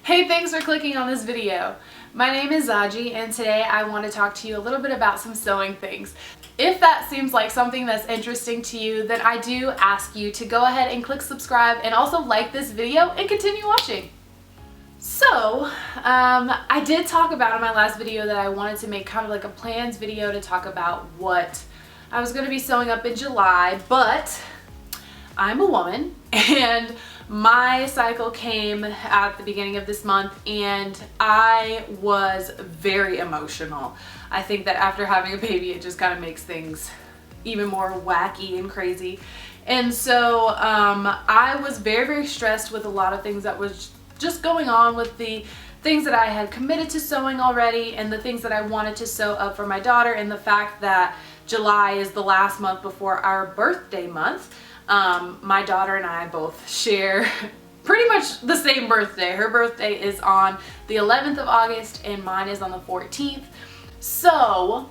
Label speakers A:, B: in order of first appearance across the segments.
A: Hey, thanks for clicking on this video. My name is Zaji and today I want to talk to you a little bit about some sewing things. If that seems like something that's interesting to you, then I do ask you to go ahead and click subscribe and also like this video and continue watching. So, I did talk about in my last video that I wanted to make kind of like a plans video to talk about what I was going to be sewing up in July, but I'm a woman and my cycle came at the beginning of this month and I was very emotional. I think that after having a baby it just kind of makes things even more wacky and crazy. And so I was very stressed with a lot of things that was just going on with the things that I had committed to sewing already and the things that I wanted to sew up for my daughter, and the fact that July is the last month before our birthday month. My daughter and I both share pretty much the same birthday. Her birthday is on the 11th of August and mine is on the 14th. So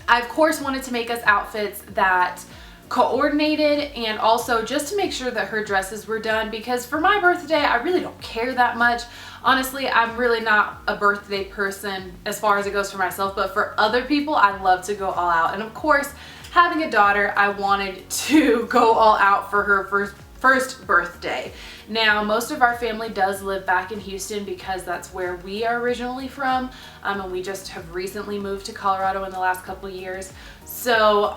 A: I of course wanted to make us outfits that coordinated, and also just to make sure that her dresses were done, because for my birthday I really don't care that much. Honestly, I'm really not a birthday person as far as it goes for myself, but for other people I love to go all out. And of course, having a daughter, I wanted to go all out for her first birthday. Now, most of our family does live back in Houston because that's where we are originally from, and we just have recently moved to Colorado in the last couple of years. So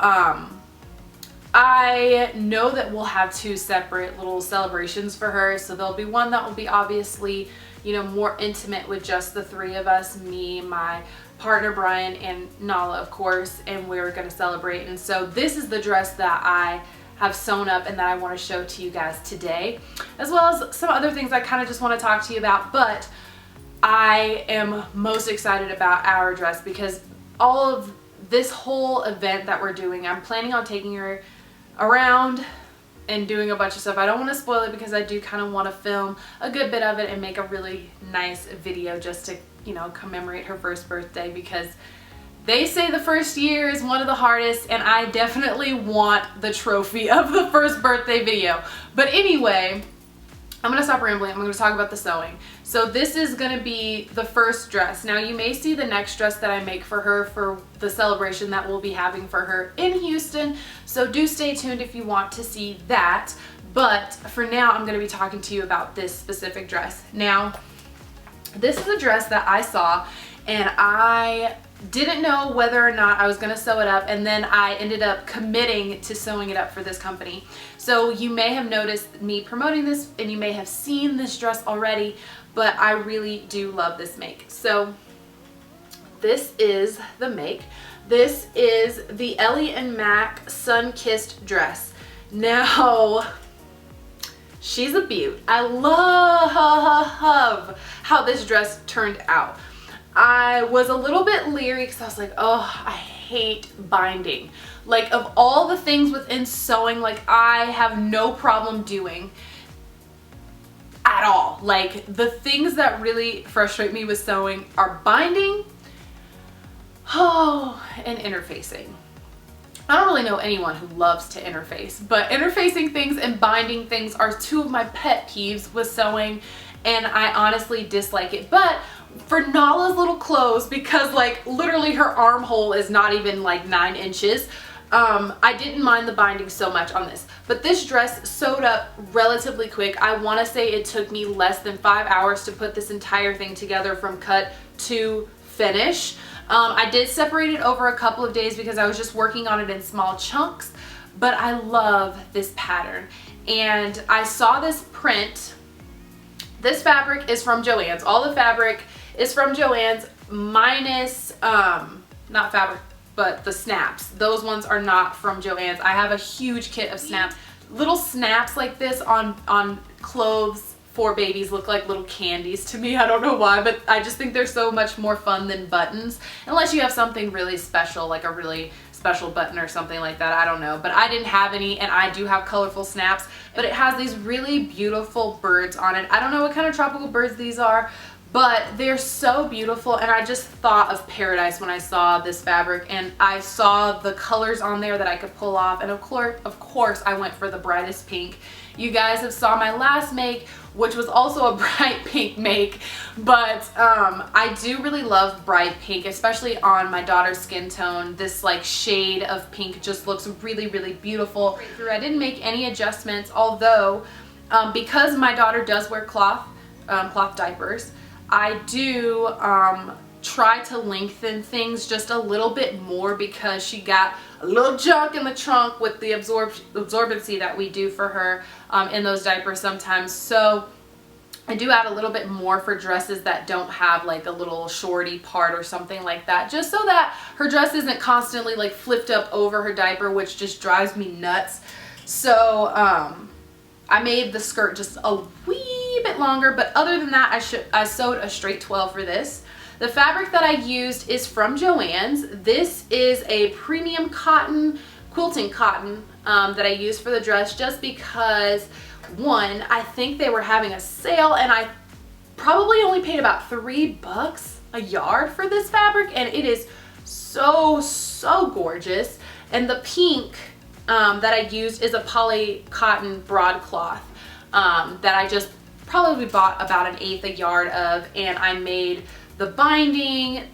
A: I know that we'll have two separate little celebrations for her. So there'll be one that will be obviously, you know, more intimate with just the three of us, me, my partner Brian, and Nala of course, and we're going to celebrate. And so this is the dress that I have sewn up and that I want to show to you guys today, as well as some other things I kind of just want to talk to you about. But I am most excited about our dress because all of this whole event that we're doing, I'm planning on taking her around and doing a bunch of stuff. I don't want to spoil it because I do kind of want to film a good bit of it and make a really nice video just to, you know, commemorate her first birthday, because they say the first year is one of the hardest and I definitely want the trophy of the first birthday video. But anyway, I'm gonna stop rambling. I'm gonna talk about the sewing. So this is gonna be the first dress. Now you may see the next dress that I make for her for the celebration that we'll be having for her in Houston. So do stay tuned if you want to see that. But for now, I'm gonna be talking to you about this specific dress. Now, this is a dress that I saw and I didn't know whether or not I was gonna sew it up, and then I ended up committing to sewing it up for this company. So you may have noticed me promoting this and you may have seen this dress already, but I really do love this make. So this is the make. This is the Ellie and Mac Sunkissed dress. Now, she's a beaut. I love how this dress turned out. I was a little bit leery because I was like, oh, I hate binding. Like, of all the things within sewing, like, I have no problem doing at all. Like, the things that really frustrate me with sewing are binding, and interfacing. I don't really know anyone who loves to interface, but interfacing things and binding things are two of my pet peeves with sewing, and I honestly dislike it. But for Nala's little clothes, because like literally her armhole is not even like 9 inches, I didn't mind the binding so much on this. But this dress sewed up relatively quick. I want to say it took me less than 5 hours to put this entire thing together from cut to finish. I did separate it over a couple of days because I was just working on it in small chunks, but I love this pattern. And I saw this print. This fabric is from Joann's. All the fabric is from Joann's minus, not fabric, but the snaps. Those ones are not from Joann's. I have a huge kit of snaps. Little snaps like this on clothes for babies look like little candies to me. I don't know why, but I just think they're so much more fun than buttons. Unless you have something really special, like a really special button or something like that. I don't know, but I didn't have any, and I do have colorful snaps, but it has these really beautiful birds on it. I don't know what kind of tropical birds these are, but they're so beautiful, and I just thought of paradise when I saw this fabric, and I saw the colors on there that I could pull off, and of course I went for the brightest pink. You guys have saw my last make, which was also a bright pink make, but I do really love bright pink, especially on my daughter's skin tone. This like shade of pink just looks really, really beautiful. I didn't make any adjustments, although because my daughter does wear cloth diapers, I do try to lengthen things just a little bit more because she got a little junk in the trunk with the absorbency that we do for her in those diapers sometimes. So I do add a little bit more for dresses that don't have like a little shorty part or something like that, just so that her dress isn't constantly like flipped up over her diaper, which just drives me nuts. So I made the skirt just a wee bit longer, but other than that, I sewed a straight 12 for this. The fabric that I used is from Joann's. This is a premium cotton, quilting cotton that I used for the dress just because, one, I think they were having a sale, and I probably only paid about $3 a yard for this fabric, and it is so gorgeous. And the pink that I used is a poly cotton broadcloth that I just probably bought about 1/8 a yard of, and I made the binding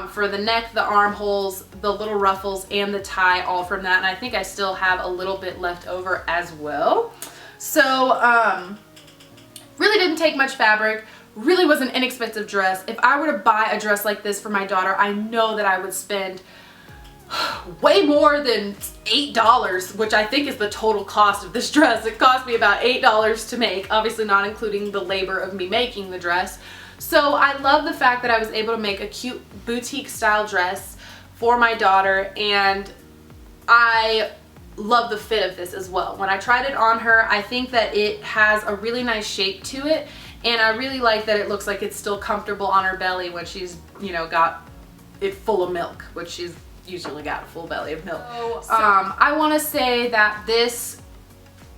A: for the neck, the armholes, the little ruffles, and the tie all from that, and I think I still have a little bit left over as well. So really didn't take much fabric, really was an inexpensive dress. If I were to buy a dress like this for my daughter, I know that I would spend way more than $8, which I think is the total cost of this dress. It cost me about $8 to make, obviously not including the labor of me making the dress. So I love the fact that I was able to make a cute boutique style dress for my daughter, and I love the fit of this as well. When I tried it on her, I think that it has a really nice shape to it, and I really like that it looks like it's still comfortable on her belly when she's, you know, got it full of milk, which she's usually got a full belly of milk. So I want to say that this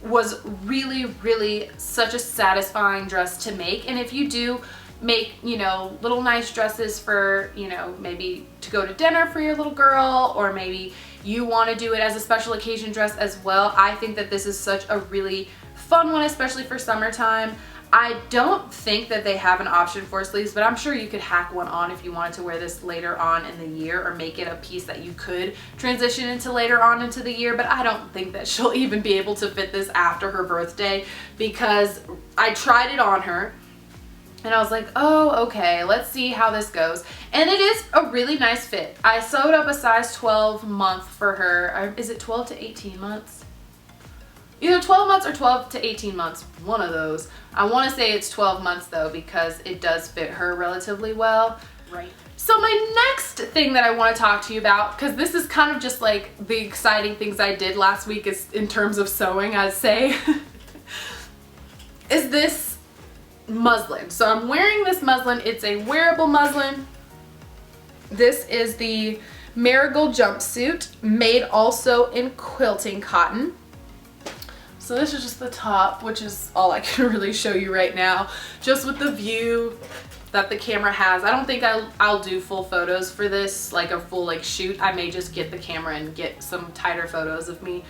A: was really such a satisfying dress to make, and if you do make, you know, little nice dresses for, you know, maybe to go to dinner for your little girl, or maybe you want to do it as a special occasion dress as well, I think that this is such a really fun one, especially for summertime. I don't think that they have an option for sleeves, but I'm sure you could hack one on if you wanted to wear this later on in the year, or make it a piece that you could transition into later on into the year. But I don't think that she'll even be able to fit this after her birthday, because I tried it on her and I was like, oh, okay, let's see how this goes. And it is a really nice fit. I sewed up a size 12 month for her. Is it 12 to 18 months? Either 12 months or 12 to 18 months, one of those. I want to say it's 12 months though, because it does fit her relatively well. Right. So my next thing that I want to talk to you about, because this is kind of just like the exciting things I did last week is in terms of sewing, I'd say, is this muslin. So I'm wearing this muslin. It's a wearable muslin. This is the Marigold jumpsuit, made also in quilting cotton. So this is just the top, which is all I can really show you right now, just with the view that the camera has. I don't think I'll do full photos for this, like a full like shoot. I may just get the camera and get some tighter photos of me,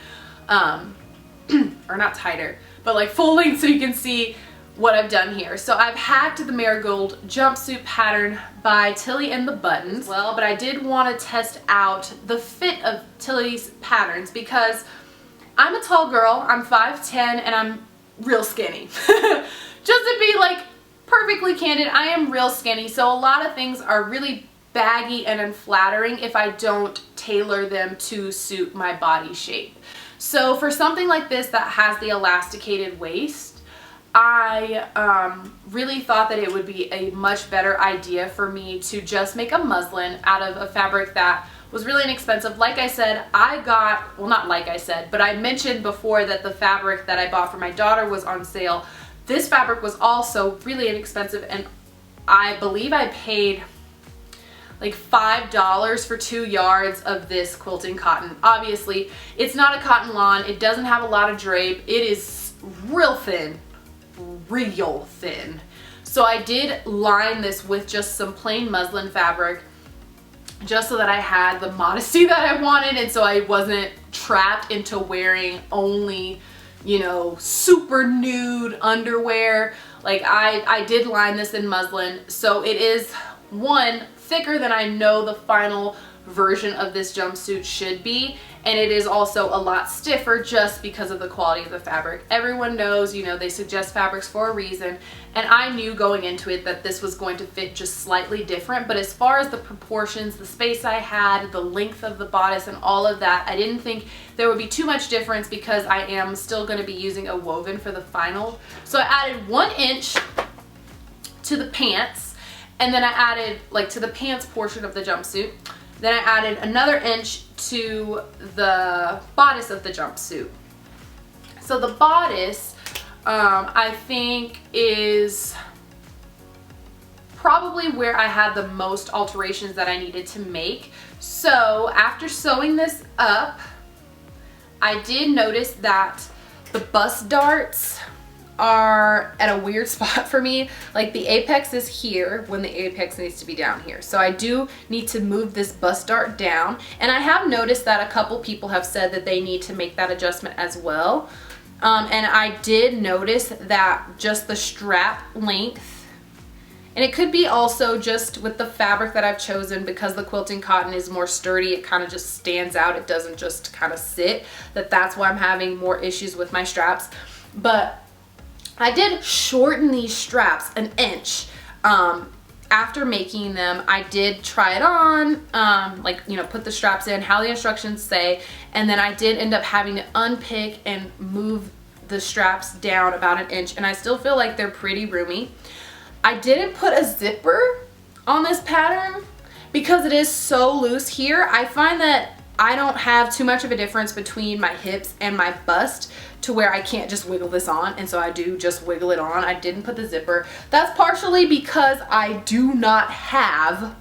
A: or not tighter, but like full length so you can see what I've done here. So I've hacked the Marigold jumpsuit pattern by Tilly and the Buttons. Well, but I did want to test out the fit of Tilly's patterns because I'm a tall girl, I'm 5'10", and I'm real skinny. Just to be like perfectly candid, I am real skinny, so a lot of things are really baggy and unflattering if I don't tailor them to suit my body shape. So for something like this that has the elasticated waist, I really thought that it would be a much better idea for me to just make a muslin out of a fabric that was really inexpensive. Like I said, I got, well, not like I said, but I mentioned before that the fabric that I bought for my daughter was on sale. This fabric was also really inexpensive, and I believe I paid like $5 for 2 yards of this quilting cotton. Obviously, it's not a cotton lawn. It doesn't have a lot of drape. It is real thin. So I did line this with just some plain muslin fabric, just so that I had the modesty that I wanted, and so I wasn't trapped into wearing only, you know, super nude underwear. Like I did line this in muslin, so it is, one, thicker than I know the final version of this jumpsuit should be, and it is also a lot stiffer just because of the quality of the fabric. Everyone knows, you know, they suggest fabrics for a reason, and I knew going into it that this was going to fit just slightly different, but as far as the proportions, the space I had, the length of the bodice and all of that, I didn't think there would be too much difference because I am still going to be using a woven for the final. So I added 1 inch to the pants, and then I added, like, to the pants portion of the jumpsuit. Then I added another inch to the bodice of the jumpsuit. So the bodice, I think, is probably where I had the most alterations that I needed to make. So after sewing this up, I did notice that the bust darts are at a weird spot for me. Like the apex is here when the apex needs to be down here. So I do need to move this bust dart down. And I have noticed that a couple people have said that they need to make that adjustment as well. And I did notice that just the strap length, and it could be also just with the fabric that I've chosen, because the quilting cotton is more sturdy, it kind of just stands out, it doesn't just kind of sit, that's why I'm having more issues with my straps. But I did shorten these straps 1 inch. After making them, I did try it on, like, you know, put the straps in, how the instructions say, and then I did end up having to unpick and move the straps down about 1 inch, and I still feel like they're pretty roomy. I didn't put a zipper on this pattern because it is so loose here. I find that I don't have too much of a difference between my hips and my bust to where I can't just wiggle this on, and so I do just wiggle it on. I didn't put the zipper. That's partially because I do not have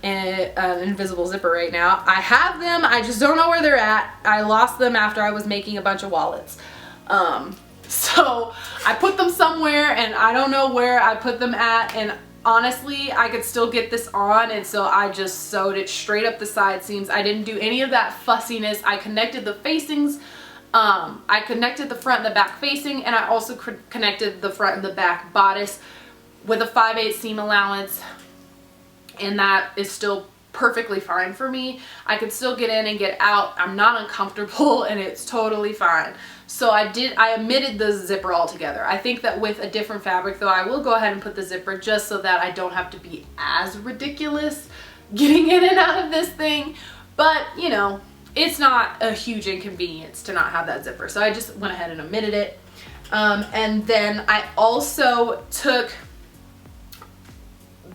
A: an invisible zipper right now. I have them, I just don't know where they're at. I lost them after I was making a bunch of wallets. So I put them somewhere and I don't know where I put them at, and honestly, I could still get this on, and so I just sewed it straight up the side seams. I didn't do any of that fussiness. I connected the facings. I connected the front and the back facing, and I also connected the front and the back bodice with a 5/8 seam allowance, and that is still perfectly fine for me. I could still get in and get out. I'm not uncomfortable, and it's totally fine. So I omitted the zipper altogether. I think that with a different fabric, though, I will go ahead and put the zipper just so that I don't have to be as ridiculous getting in and out of this thing. But, you know, it's not a huge inconvenience to not have that zipper. So I just went ahead and omitted it. And then I also took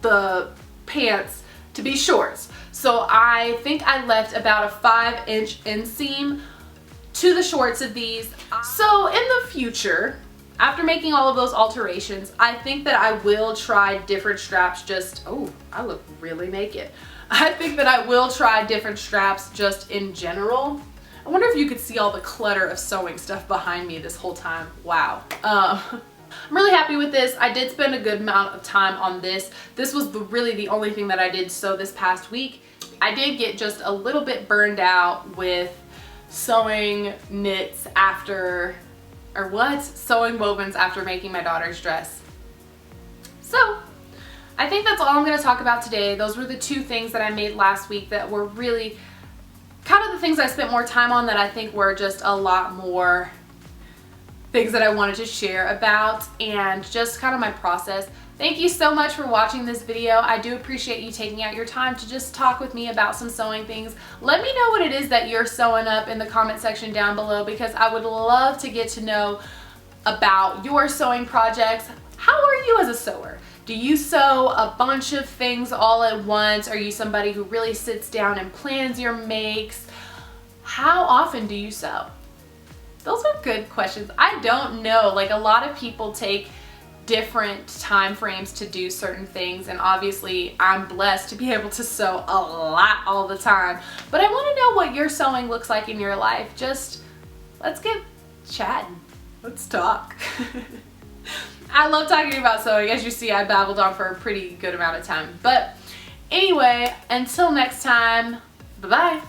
A: the pants to be shorts. So I think I left about a 5-inch inseam to the shorts of these. So in the future, after making all of those alterations, I think that I will try different straps. Just, oh, I look really naked. I think that I will try different straps just in general. I wonder if you could see all the clutter of sewing stuff behind me this whole time. Wow. I'm really happy with this. I did spend a good amount of time on this. This was really the only thing that I did sew this past week. I did get just a little bit burned out with sewing knits after, or what? Sewing wovens after making my daughter's dress. So I think that's all I'm going to talk about today. Those were the 2 things that I made last week that were really kind of the things I spent more time on, that I think were just a lot more things that I wanted to share about, and just kind of my process. Thank you so much for watching this video. I do appreciate you taking out your time to just talk with me about some sewing things. Let me know what it is that you're sewing up in the comment section down below, because I would love to get to know about your sewing projects. How are you as a sewer? Do you sew a bunch of things all at once? Are you somebody who really sits down and plans your makes? How often do you sew? Those are good questions. I don't know. Like, a lot of people take different time frames to do certain things, and obviously I'm blessed to be able to sew a lot all the time. But I want to know what your sewing looks like in your life. Just let's get chatting. Let's talk. I love talking about sewing. As you see, I babbled on for a pretty good amount of time. But anyway, until next time, bye-bye.